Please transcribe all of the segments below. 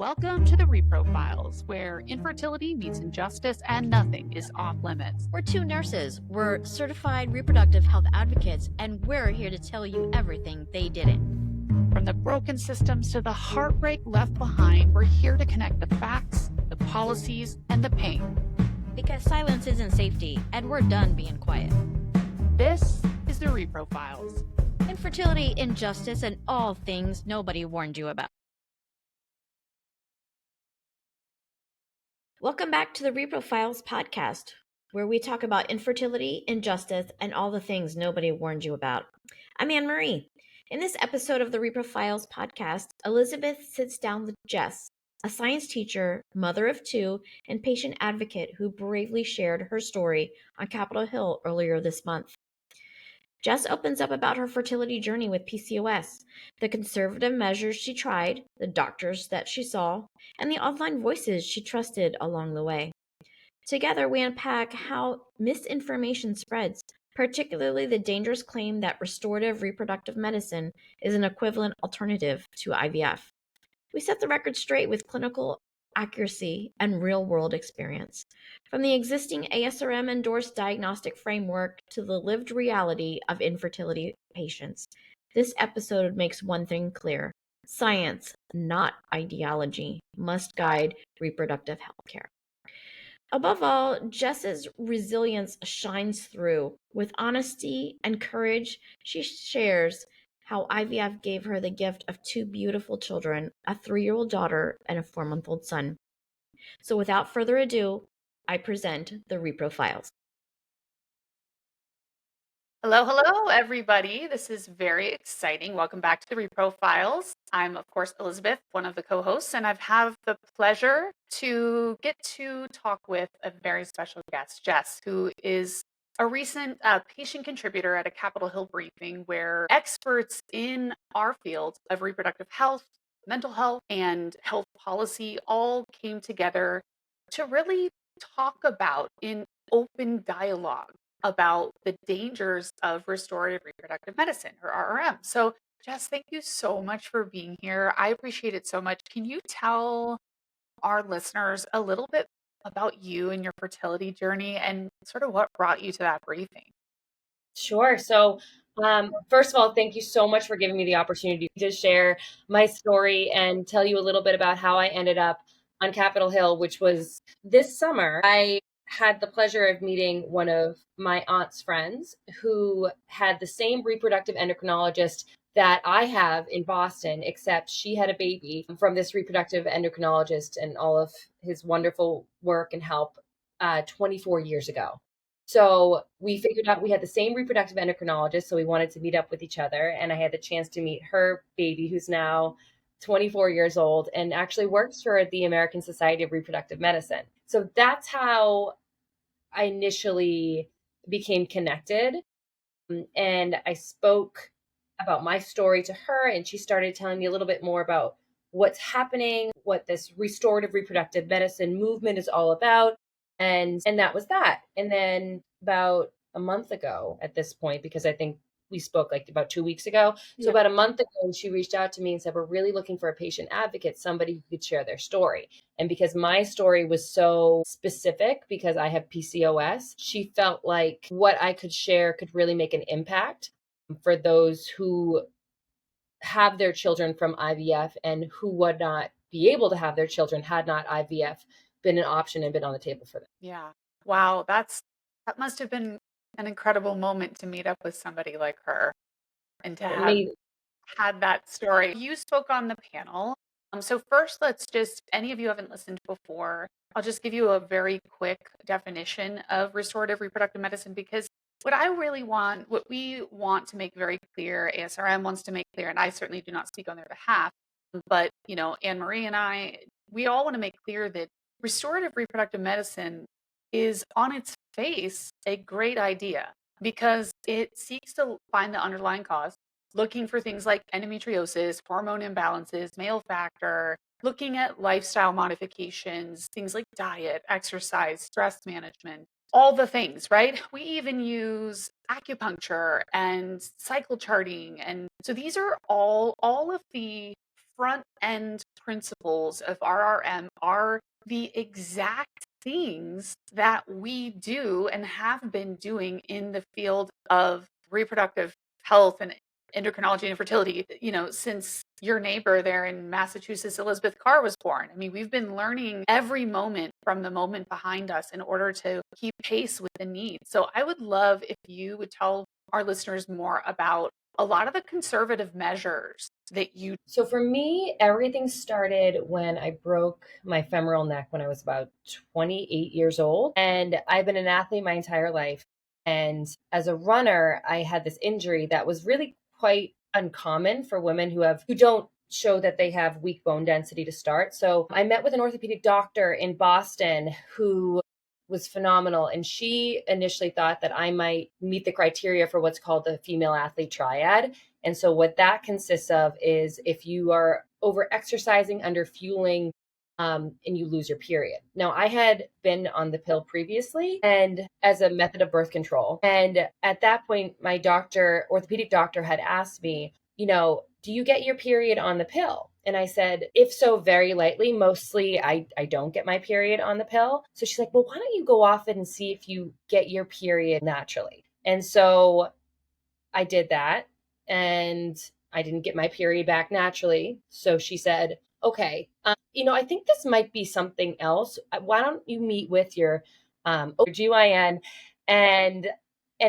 Welcome to the Repro Files, where infertility meets injustice and nothing is off limits. We're two nurses, we're certified reproductive health advocates, and we're here to tell you everything they didn't. From the broken systems to the heartbreak left behind, we're here to connect the facts, the policies, and the pain. Because silence isn't safety, and we're done being quiet. This is the Repro Files. Infertility, injustice, and all things nobody warned you about. Welcome back to the Repro Files Podcast, where we talk about infertility, injustice, and all the things nobody warned you about. I'm Anne-Marie. In this episode of the Repro Files Podcast, Elizabeth sits down with Jess, a science teacher, mother of two, and patient advocate who bravely shared her story on Capitol Hill earlier this month. Jess opens up about her fertility journey with PCOS, the conservative measures she tried, the doctors that she saw, and the online voices she trusted along the way. Together, we unpack how misinformation spreads, particularly the dangerous claim that restorative reproductive medicine is an equivalent alternative to IVF. We set the record straight with clinical accuracy and real-world experience. From the existing ASRM-endorsed diagnostic framework to the lived reality of infertility patients, this episode makes one thing clear. Science, not ideology, must guide reproductive health care. Above all, Jess's resilience shines through. With honesty and courage, she shares how IVF gave her the gift of two beautiful children, a 3-year-old daughter and a 4-month-old son. So without further ado, I present the Repro Files. Hello, everybody. This is very exciting. Welcome back to the Repro Files. I'm, of course, Elizabeth, one of the co-hosts, and I've had the pleasure to get to talk with a very special guest, Jess, who is a recent patient contributor at a Capitol Hill briefing where experts in our field of reproductive health, mental health, and health policy all came together to really talk about in open dialogue about the dangers of restorative reproductive medicine, or RRM. So, Jess, thank you so much for being here. I appreciate it so much. Can you tell our listeners a little bit about you and your fertility journey and sort of what brought you to that briefing? Sure. So, first of all, thank you so much for giving me the opportunity to share my story and tell you a little bit about how I ended up on Capitol Hill, which was this summer. I had the pleasure of meeting one of my aunt's friends who had the same reproductive endocrinologist that I have in Boston, except she had a baby from this reproductive endocrinologist and all of his wonderful work and help 24 years ago. So we figured out we had the same reproductive endocrinologist, so we wanted to meet up with each other. And I had the chance to meet her baby, who's now 24 years old and actually works for the American Society of Reproductive Medicine. So that's how I initially became connected. And I spoke about my story to her, and she started telling me a little bit more about what's happening, what this restorative reproductive medicine movement is all about. And that was that. And then about a month ago at this point, because I think we spoke like about 2 weeks ago. So about a month ago, she reached out to me and said, we're really looking for a patient advocate, somebody who could share their story. And because my story was so specific, because I have PCOS, she felt like what I could share could really make an impact for those who have their children from IVF and who would not be able to have their children had not IVF been an option and been on the table for them. Yeah. Wow. That must have been an incredible moment to meet up with somebody like her and to have had that story. You spoke on the panel. So first, any of you haven't listened before, I'll just give you a very quick definition of restorative reproductive medicine, because what we want to make very clear, ASRM wants to make clear, and I certainly do not speak on their behalf, but, Anne-Marie and I, we all want to make clear that restorative reproductive medicine is on its face a great idea because it seeks to find the underlying cause, looking for things like endometriosis, hormone imbalances, male factor, looking at lifestyle modifications, things like diet, exercise, stress management, all the things, right? We even use acupuncture and cycle charting. And so these are all of the front end principles of RRM are the exact things that we do and have been doing in the field of reproductive health and endocrinology and fertility, since your neighbor there in Massachusetts, Elizabeth Carr, was born. I mean, we've been learning every moment from the moment behind us in order to keep pace with the needs. So I would love if you would tell our listeners more about a lot of the conservative measures that you. So for me, everything started when I broke my femoral neck when I was about 28 years old. And I've been an athlete my entire life. And as a runner, I had this injury that was really quite uncommon for women who don't show that they have weak bone density to start. So I met with an orthopedic doctor in Boston who was phenomenal. And she initially thought that I might meet the criteria for what's called the female athlete triad. And so what that consists of is if you are over exercising, under fueling, and you lose your period. Now, I had been on the pill previously and as a method of birth control. And at that point, my orthopedic doctor had asked me, do you get your period on the pill? And I said, if so, very lightly. Mostly I don't get my period on the pill. So she's like, well, why don't you go off it and see if you get your period naturally? And so I did that and I didn't get my period back naturally. So she said, okay, I think this might be something else. Why don't you meet with your GYN and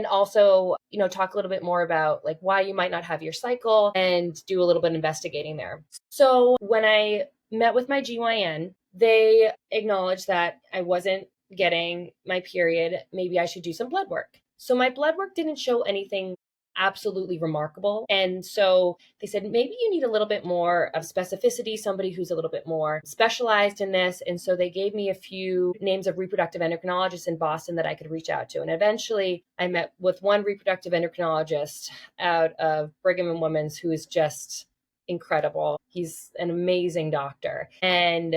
also, talk a little bit more about like why you might not have your cycle and do a little bit of investigating there. So when I met with my GYN, they acknowledged that I wasn't getting my period. Maybe I should do some blood work. So my blood work didn't show anything absolutely remarkable. And so they said, maybe you need a little bit more of specificity, somebody who's a little bit more specialized in this. And so they gave me a few names of reproductive endocrinologists in Boston that I could reach out to. And eventually I met with one reproductive endocrinologist out of Brigham and Women's who is just incredible. He's an amazing doctor. And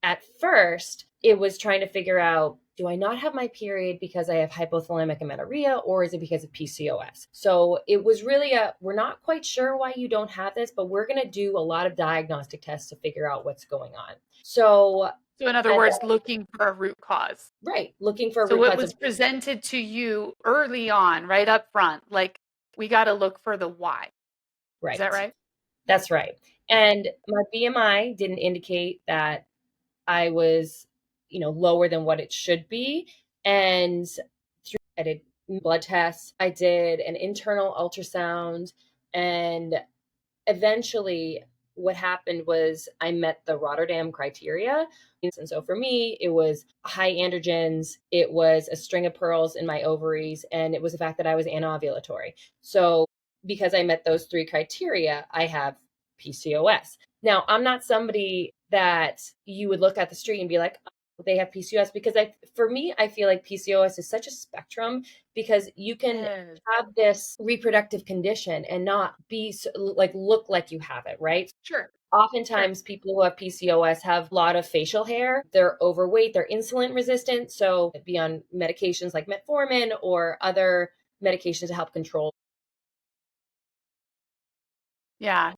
at first, it was trying to figure out, do I not have my period because I have hypothalamic amenorrhea, or is it because of PCOS? So it was really we're not quite sure why you don't have this, but we're going to do a lot of diagnostic tests to figure out what's going on. So in other words, looking for a root cause. Right. Looking for a root cause. So it was presented to you early on, right up front. Like, we got to look for the why. Right. Is that right? That's right. And my BMI didn't indicate that I was, lower than what it should be. And I did blood tests. I did an internal ultrasound. And eventually what happened was I met the Rotterdam criteria. And so for me, it was high androgens. It was a string of pearls in my ovaries. And it was the fact that I was anovulatory. So because I met those three criteria, I have PCOS. Now, I'm not somebody that you would look at the street and be like, oh, they have PCOS, because for me, I feel like PCOS is such a spectrum, because you can have this reproductive condition and not be look like you have it, right? Sure. Oftentimes people who have PCOS have a lot of facial hair. They're overweight, they're insulin resistant. So be on medications like metformin or other medications to help control. Yeah.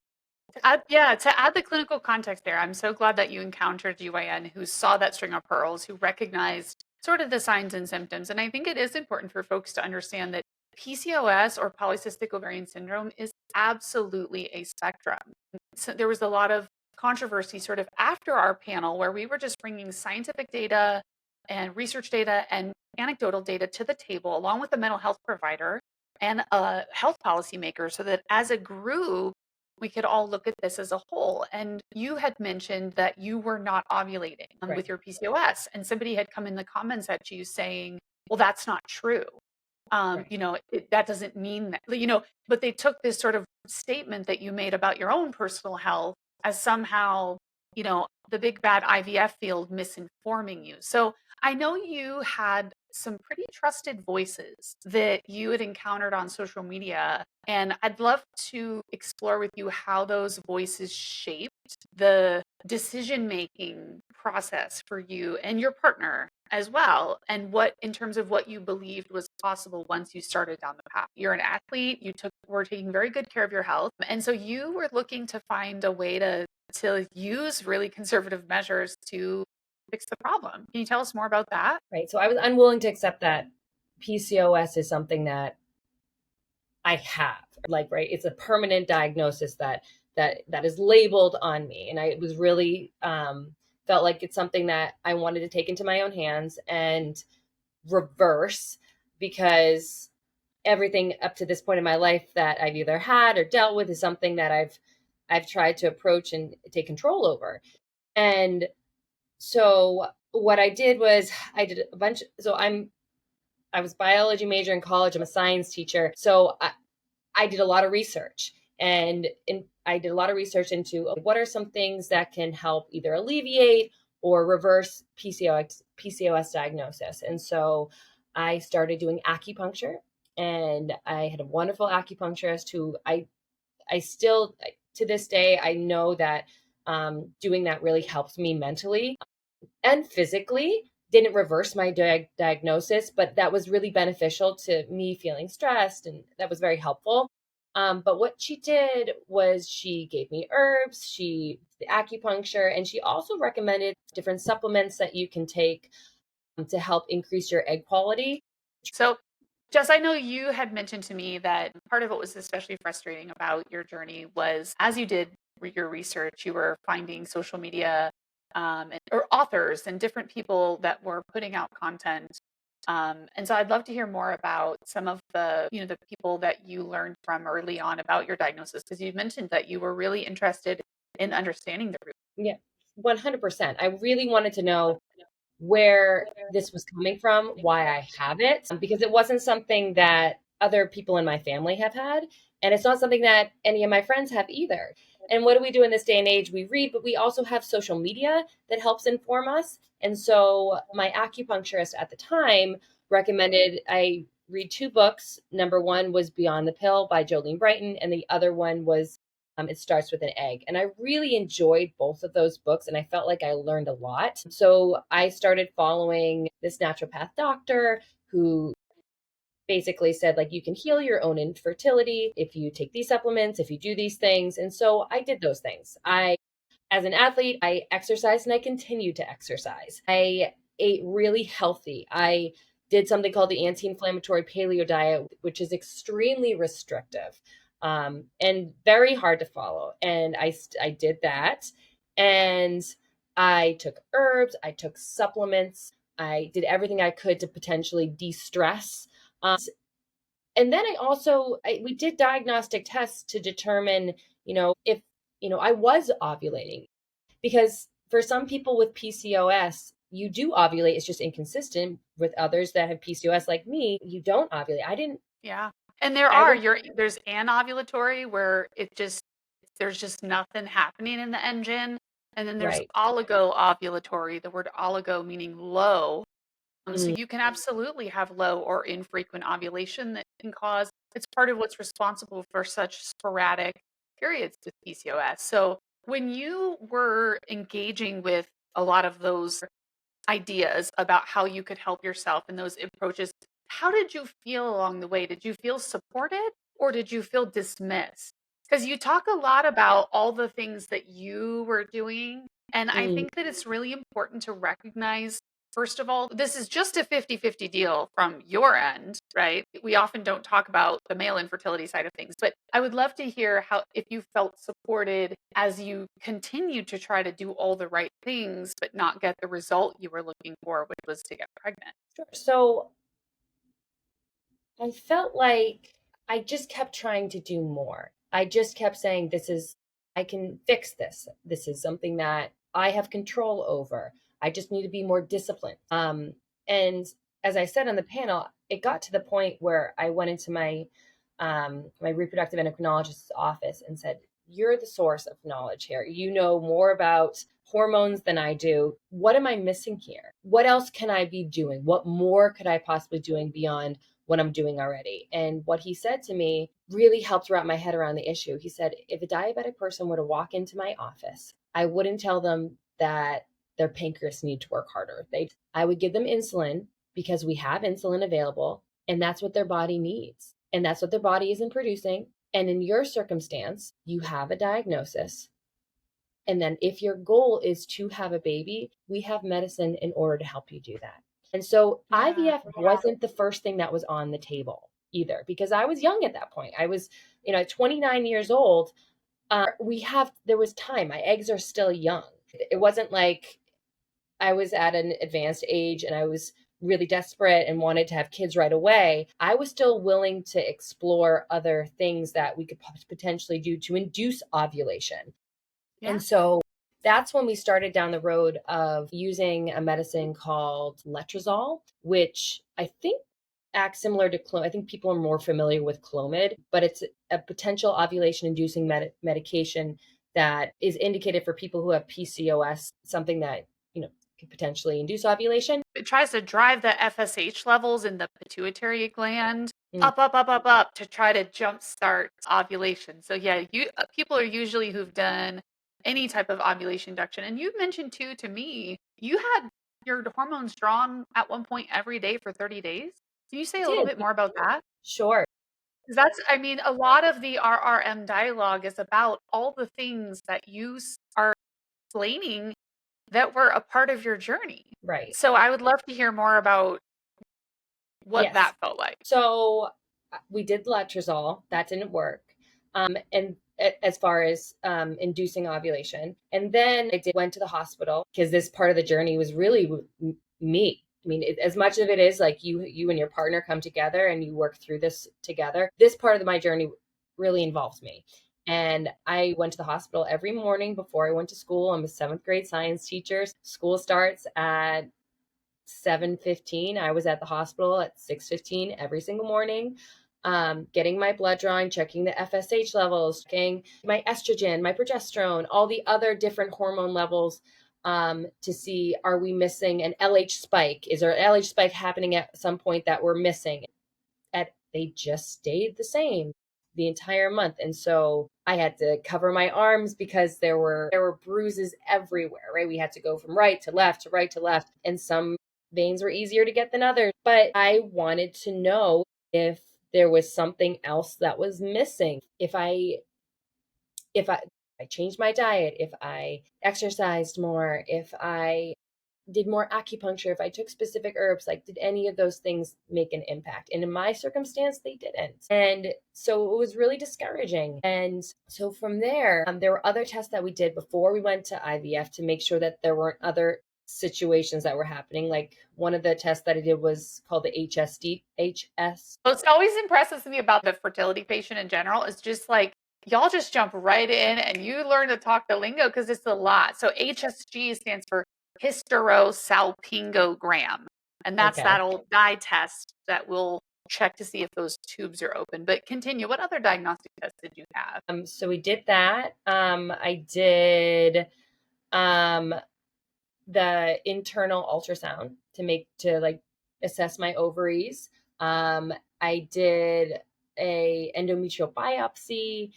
To add the clinical context there, I'm so glad that you encountered GYN who saw that string of pearls, who recognized sort of the signs and symptoms. And I think it is important for folks to understand that PCOS, or polycystic ovarian syndrome, is absolutely a spectrum. So there was a lot of controversy sort of after our panel where we were just bringing scientific data and research data and anecdotal data to the table, along with a mental health provider and a health policymaker, so that as a group, we could all look at this as a whole. And you had mentioned that you were not ovulating with your PCOS, and somebody had come in the comments at you saying, well, that's not true. That doesn't mean that, but they took this sort of statement that you made about your own personal health as somehow, the big bad IVF field misinforming you. So I know you had some pretty trusted voices that you had encountered on social media, and I'd love to explore with you how those voices shaped the decision-making process for you and your partner as well, and what in terms of what you believed was possible once you started down the path. You're an athlete, were taking very good care of your health, and so you were looking to find a way to use really conservative measures to fix the problem. Can you tell us more about that? Right. So I was unwilling to accept that PCOS is something that I have, like, right. It's a permanent diagnosis that is labeled on me. And I was really, felt like it's something that I wanted to take into my own hands and reverse, because everything up to this point in my life that I've either had or dealt with is something that I've tried to approach and take control over. And so what I did was I did a bunch. So I was biology major in college. I'm a science teacher. So I did a lot of research, and I did a lot of research into what are some things that can help either alleviate or reverse PCOS diagnosis. And so I started doing acupuncture, and I had a wonderful acupuncturist who I still, to this day, I know that doing that really helps me mentally and physically. Didn't reverse my diagnosis, but that was really beneficial to me feeling stressed, and that was very helpful. But what she did was she gave me herbs, she did acupuncture, and she also recommended different supplements that you can take to help increase your egg quality. So, Jess, I know you had mentioned to me that part of what was especially frustrating about your journey was as you did your research, you were finding social media or authors and different people that were putting out content. And so I'd love to hear more about some of the people that you learned from early on about your diagnosis, because you mentioned that you were really interested in understanding the root. Yeah, 100%. I really wanted to know where this was coming from, why I have it, because it wasn't something that other people in my family have had. And it's not something that any of my friends have either. And what do we do in this day and age? We read, but we also have social media that helps inform us. And so my acupuncturist at the time recommended I read 2 books. Number one was Beyond the Pill by Jolene Brighton, and the other one was It Starts with an Egg. And I really enjoyed both of those books, and I felt like I learned a lot. So I started following this naturopath doctor who basically said, like, you can heal your own infertility if you take these supplements, if you do these things. And so I did those things. As an athlete, I exercised, and I continue to exercise. I ate really healthy. I did something called the anti-inflammatory paleo diet, which is extremely restrictive and very hard to follow. And I did that, and I took herbs, I took supplements, I did everything I could to potentially de-stress. And then we did diagnostic tests to determine, if, I was ovulating, because for some people with PCOS, you do ovulate. It's just inconsistent. With others that have PCOS like me, you don't ovulate. I didn't. Yeah. And there's anovulatory where there's just nothing happening in the engine. And then there's Right. oligo-ovulatory, the word oligo meaning low. So Mm. you can absolutely have low or infrequent ovulation that can cause, it's part of what's responsible for such sporadic periods with PCOS. So when you were engaging with a lot of those ideas about how you could help yourself in those approaches, how did you feel along the way? Did you feel supported or did you feel dismissed? Because you talk a lot about all the things that you were doing. And I Mm. think that it's really important to recognize, first of all, this is just a 50-50 deal from your end, right? We often don't talk about the male infertility side of things, but I would love to hear if you felt supported as you continued to try to do all the right things, but not get the result you were looking for, which was to get pregnant. Sure. So I felt like I just kept trying to do more. I just kept saying, I can fix this. This is something that I have control over. I just need to be more disciplined. And as I said on the panel, it got to the point where I went into my reproductive endocrinologist's office and said, "You're the source of knowledge here. You know more about hormones than I do. What am I missing here? What else can I be doing? What more could I possibly doing beyond what I'm doing already?" And what he said to me really helped wrap my head around the issue. He said, if a diabetic person were to walk into my office, I wouldn't tell them that their pancreas need to work harder. I would give them insulin because we have insulin available, and that's what their body needs. And that's what their body isn't producing. And in your circumstance, you have a diagnosis. And then if your goal is to have a baby, we have medicine in order to help you do that. And so IVF wasn't the first thing that was on the table either, because I was young at that point. I was, 29 years old. There was time. My eggs are still young. It wasn't like I was at an advanced age and I was really desperate and wanted to have kids right away. I was still willing to explore other things that we could potentially do to induce ovulation. Yeah. And so that's when we started down the road of using a medicine called letrozole, which I think acts similar to Clomid. I think people are more familiar with Clomid, but it's a potential ovulation inducing medication that is indicated for people who have PCOS, something that, could potentially induce ovulation. It tries to drive the FSH levels in the pituitary gland up to try to jumpstart ovulation. So yeah, people are usually who've done any type of ovulation induction. And you mentioned too, to me, you had your hormones drawn at one point every day for 30 days. Can you say a little bit more about that? Sure. A lot of the RRM dialogue is about all the things that you are explaining that were a part of your journey. Right. So I would love to hear more about what that felt like. So we did letrozole. That didn't work. And as far as inducing ovulation. And then I went to the hospital because this part of the journey was really me. I mean, as much of it is like you and your partner come together and you work through this together. This part of my journey really involves me. And I went to the hospital every morning before I went to school. I'm a 7th grade science teacher. School starts at 7:15. I was at the hospital at 6:15 every single morning, getting my blood drawing, checking the FSH levels, checking my estrogen, my progesterone, all the other different hormone levels to see, are we missing an LH spike? Is there an LH spike happening at some point that we're missing? They just stayed the same the entire month. And so I had to cover my arms because there were bruises everywhere, right? We had to go from right to left to right to left. And some veins were easier to get than others. But I wanted to know if there was something else that was missing. If I changed my diet, if I exercised more, if I did more acupuncture, if I took specific herbs, like did any of those things make an impact? And in my circumstance, they didn't. And so it was really discouraging. And so from there, there were other tests that we did before we went to IVF to make sure that there weren't other situations that were happening. Like one of the tests that I did was called the HS. Well, it always impresses me about the fertility patient in general. It's just like, y'all just jump right in and you learn to talk the lingo because it's a lot. So HSG stands for hysterosalpingogram. And that's that old dye test that will check to see if those tubes are open. But continue. What other diagnostic tests did you have? So we did that. I did the internal ultrasound to assess my ovaries. I did a endometrial biopsy,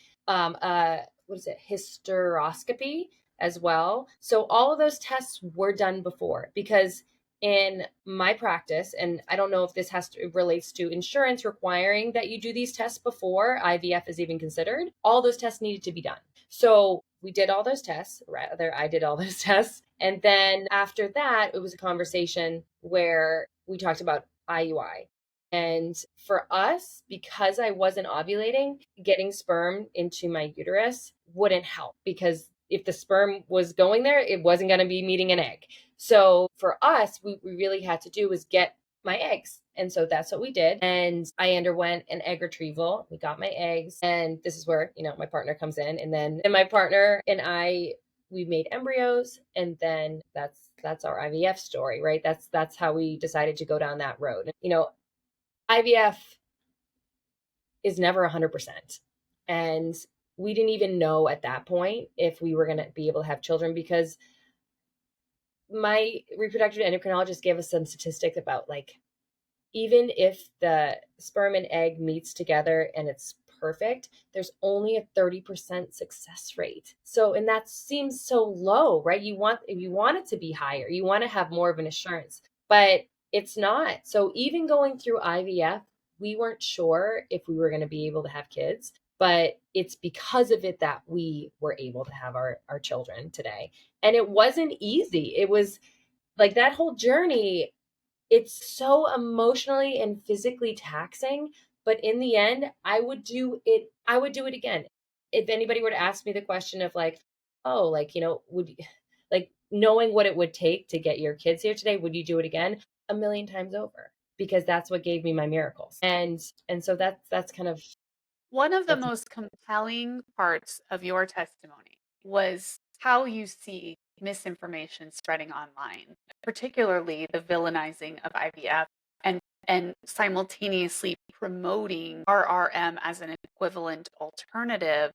hysteroscopy as well. So all of those tests were done before, because in my practice, and I don't know if this relates to insurance requiring that you do these tests before IVF is even considered, all those tests needed to be done. So we did all those tests, rather I did all those tests. And then after that, it was a conversation where we talked about IUI. And for us, because I wasn't ovulating, getting sperm into my uterus wouldn't help, because if the sperm was going there, it wasn't going to be meeting an egg. So for us, we really had to do was get my eggs. And so that's what we did. And I underwent an egg retrieval. We got my eggs. And this is where, my partner comes in. And then my partner and we made embryos. And then that's our IVF story, right? That's how we decided to go down that road. IVF is never 100%. And we didn't even know at that point if we were going to be able to have children, because my reproductive endocrinologist gave us some statistics about even if the sperm and egg meets together and it's perfect, there's only a 30% success rate. So, and that seems so low, right? You want it to be higher. You want to have more of an assurance, but it's not. So even going through IVF, we weren't sure if we were going to be able to have kids, but it's because of it that we were able to have our children today. And it wasn't easy. It was like that whole journey, it's so emotionally and physically taxing, but in the end, I would do it again. If anybody were to ask me the question of like, oh, like, would you, like, knowing what it would take to get your kids here today, would you do it again? A million times over, because that's what gave me my miracles. And so that's kind of one of the most compelling parts of your testimony was how you see misinformation spreading online, particularly the villainizing of IVF and simultaneously promoting RRM as an equivalent alternative.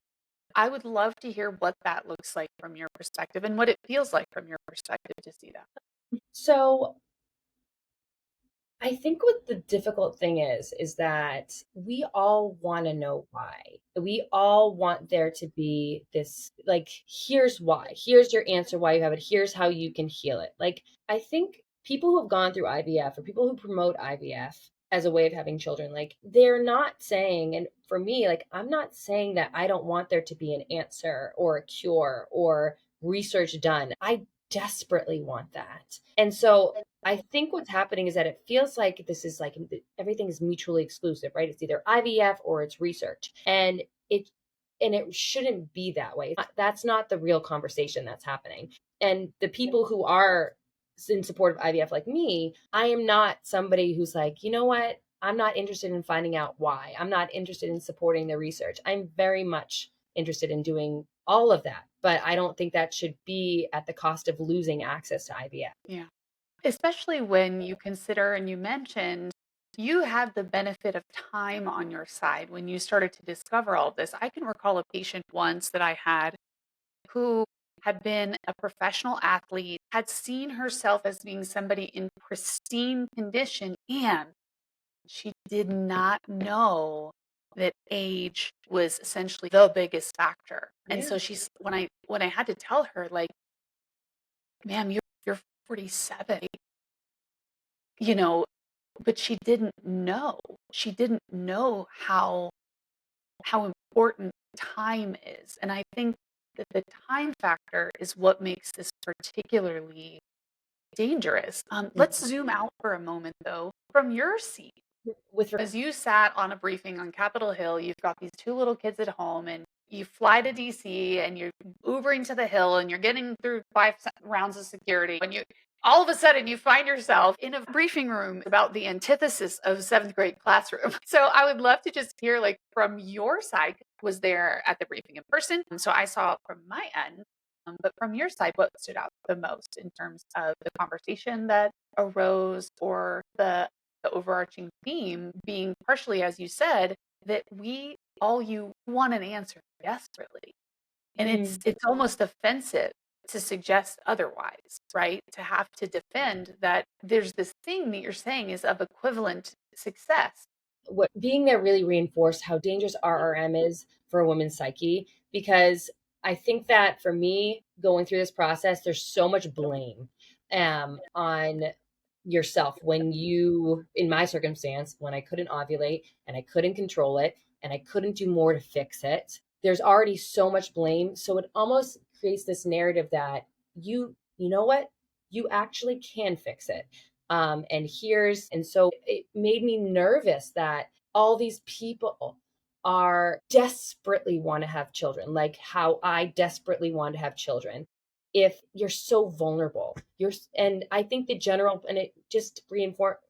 I would love to hear what that looks like from your perspective and what it feels like from your perspective to see that. So I think what the difficult thing is that we all want to know why. We all want there to be this, like, here's why. Here's your answer why you have it. Here's how you can heal it. Like, I think people who have gone through IVF or people who promote IVF as a way of having children, like, they're not saying, and for me, like, I'm not saying that I don't want there to be an answer or a cure or research done. I desperately want that. And so I think what's happening is that it feels like this is like everything is mutually exclusive, right? It's either IVF or it's research. And it shouldn't be that way. That's not the real conversation that's happening. And the people who are in support of IVF like me, I am not somebody who's like, you know what? I'm not interested in finding out why. I'm not interested in supporting the research. I'm very much interested in doing all of that, but I don't think that should be at the cost of losing access to IVF. Yeah. Especially when you consider, and you mentioned, you had the benefit of time on your side when you started to discover all of this. I can recall a patient once that I had who had been a professional athlete, had seen herself as being somebody in pristine condition, and she did not know that age was essentially the biggest factor. And so she's when I had to tell her, like, ma'am, you're 47, you know, but she didn't know. She didn't know how important time is. And I think that the time factor is what makes this particularly dangerous. Let's zoom out for a moment, though, from your seat. As you sat on a briefing on Capitol Hill, you've got these two little kids at home, and you fly to DC, and you're Ubering to the Hill, and you're getting through 5 rounds of security, and you all of a sudden you find yourself in a briefing room about the antithesis of seventh grade classroom. So I would love to just hear, like, from your side, was there at the briefing in person? So I saw it from my end, but from your side, what stood out the most in terms of the conversation that arose, or the overarching theme being partially, as you said, that you want an answer desperately. And it's almost offensive to suggest otherwise, right? To have to defend that there's this thing that you're saying is of equivalent success. What being there really reinforced how dangerous RRM is for a woman's psyche, because I think that for me, going through this process, there's so much blame on yourself when you, in my circumstance, when I couldn't ovulate and I couldn't control it and I couldn't do more to fix it, there's already so much blame. So it almost creates this narrative that you know what, you actually can fix it. And so it made me nervous that all these people are desperately want to have children, like how I desperately want to have children. If you're so vulnerable, and I think it just reinforced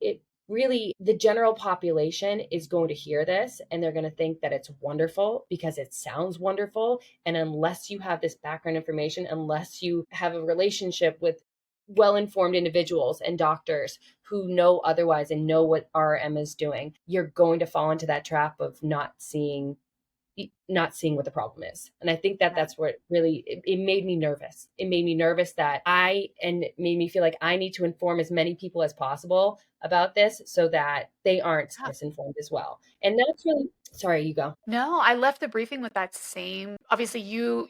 it. Really, the general population is going to hear this and they're going to think that it's wonderful because it sounds wonderful. And unless you have this background information, unless you have a relationship with well-informed individuals and doctors who know otherwise and know what RRM is doing, you're going to fall into that trap of not seeing not seeing what the problem is. And I think that that's what really, it made me nervous. It made me nervous and it made me feel like I need to inform as many people as possible about this so that they aren't misinformed as well. And that's really, sorry, you go. No, I left the briefing with that same, obviously you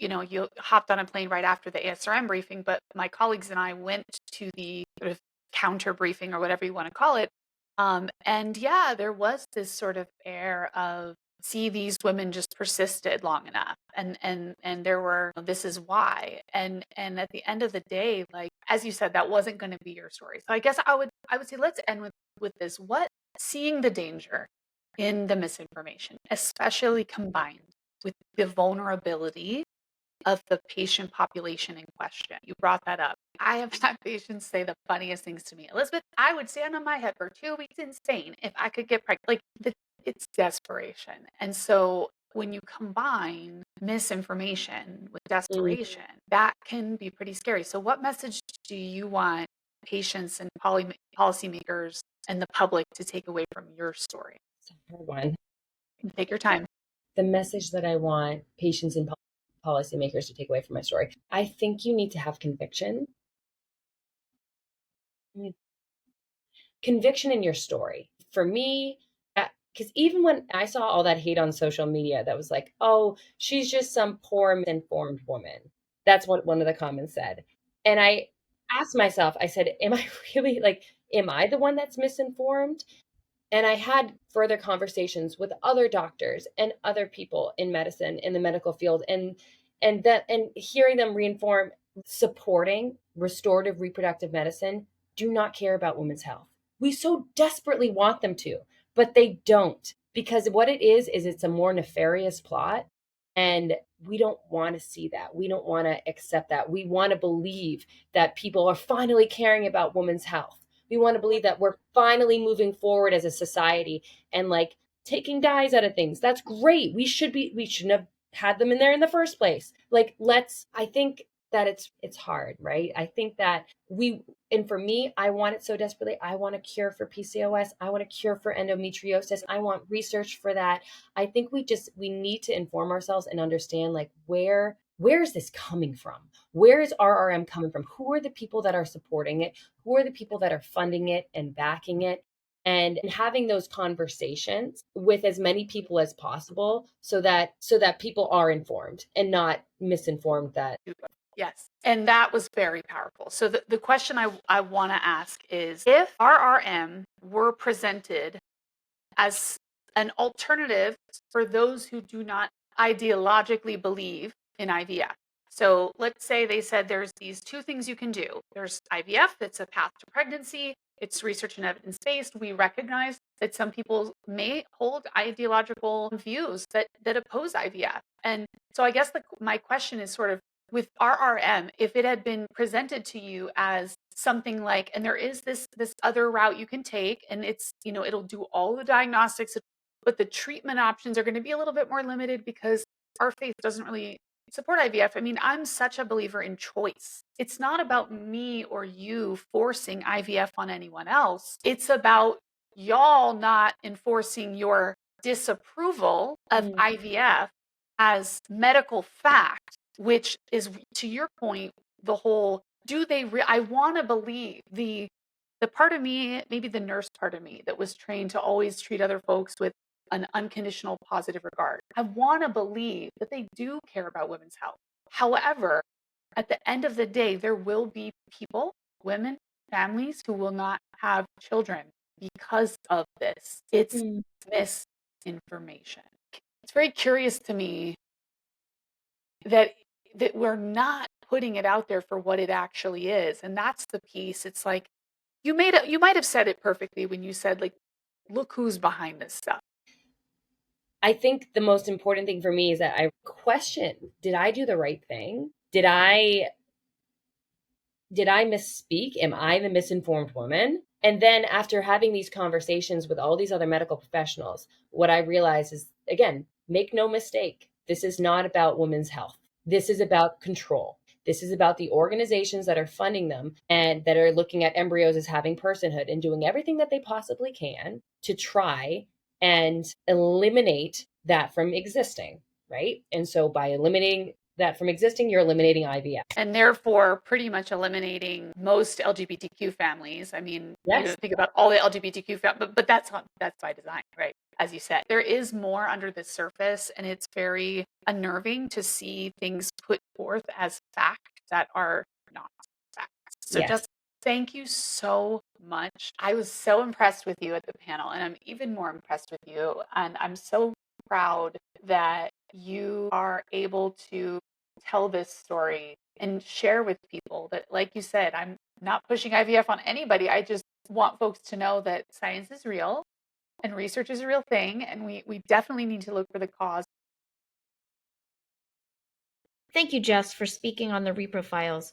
hopped on a plane right after the ASRM briefing, but my colleagues and I went to the sort of counter briefing or whatever you want to call it. And yeah, there was this sort of air of, see, these women just persisted long enough, and there were, this is why, and at the end of the day, like, as you said, that wasn't going to be your story. So I guess I would say, let's end with this. What, seeing the danger in the misinformation, especially combined with the vulnerability of the patient population in question. You brought that up. I have had patients say the funniest things to me. Elizabeth, I would stand on my head for 2 weeks in Spain if I could get pregnant. Like, it's desperation. And so when you combine misinformation with desperation, that can be pretty scary. So what message do you want patients and policymakers and the public to take away from your story? One. Take your time. The message that I want patients and policymakers to take away from my story. I think you need to have conviction. Conviction in your story. For me, because even when I saw all that hate on social media that was like, oh, she's just some poor misinformed woman. That's what one of the comments said. And I asked myself, I said, am I really, like, am I the one that's misinformed? And I had further conversations with other doctors and other people in medicine, in the medical field, and hearing them reinform, supporting restorative reproductive medicine, do not care about women's health. We so desperately want them to, but they don't, because what it is it's a more nefarious plot. And we don't want to see that. We don't want to accept that. We want to believe that people are finally caring about women's health. We want to believe that we're finally moving forward as a society and like taking dyes out of things. That's great. We shouldn't have had them in there in the first place. Like, I think that it's hard, right? I think that and for me, I want it so desperately. I want a cure for PCOS. I want a cure for endometriosis. I want research for that. I think we need to inform ourselves and understand, like, where is this coming from? Where is RRM coming from? Who are the people that are supporting it? Who are the people that are funding it and backing it? And having those conversations with as many people as possible so that people are informed and not misinformed. Yes. And that was very powerful. So the question I want to ask is, if RRM were presented as an alternative for those who do not ideologically believe in IVF. So let's say they said there's these two things you can do. There's IVF, that's a path to pregnancy. It's research and evidence-based. We recognize that some people may hold ideological views that oppose IVF. And so I guess my question is sort of, with RRM, if it had been presented to you as something like, and there is this other route you can take, and it's, it'll do all the diagnostics, but the treatment options are going to be a little bit more limited because our faith doesn't really support IVF. I mean, I'm such a believer in choice. It's not about me or you forcing IVF on anyone else. It's about y'all not enforcing your disapproval of IVF as medical fact, which is, to your point, the whole, I want to believe the part of me, maybe the nurse part of me that was trained to always treat other folks with an unconditional positive regard. I want to believe that they do care about women's health. However, at the end of the day, there will be people, women, families who will not have children because of this. It's misinformation. It's very curious to me that we're not putting it out there for what it actually is. And that's the piece. It's like, you might have said it perfectly when you said, like, look who's behind this stuff. I think the most important thing for me is that I question, did I do the right thing? Did I misspeak? Am I the misinformed woman? And then after having these conversations with all these other medical professionals, what I realize is, again, make no mistake, this is not about women's health. This is about control. This is about the organizations that are funding them and that are looking at embryos as having personhood and doing everything that they possibly can to try and eliminate that from existing. right? And so by eliminating that from existing, you're eliminating IVF. And therefore pretty much eliminating most LGBTQ families. I mean, Yes. think about all the LGBTQ families, but that's by design, right? As you said, there is more under the surface, and it's very unnerving to see things put forth as fact that are not facts. So Yes. just thank you so much. I was so impressed with you at the panel, and I'm even more impressed with you. And I'm so proud that you are able to tell this story and share with people that, like you said, I'm not pushing IVF on anybody. I just want folks to know that science is real and research is a real thing, and we definitely need to look for the cause. Thank you, Jess, for speaking on the Repro Files.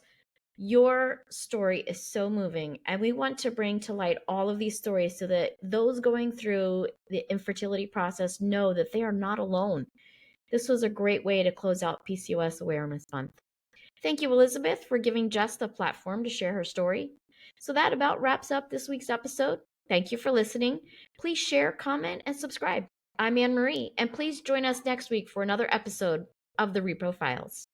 Your story is so moving, and we want to bring to light all of these stories so that those going through the infertility process know that they are not alone. This was a great way to close out PCOS Awareness Month. Thank you, Elizabeth, for giving Jess the platform to share her story. So that about wraps up this week's episode. Thank you for listening. Please share, comment, and subscribe. I'm Anne Marie, and please join us next week for another episode of the Repro Files.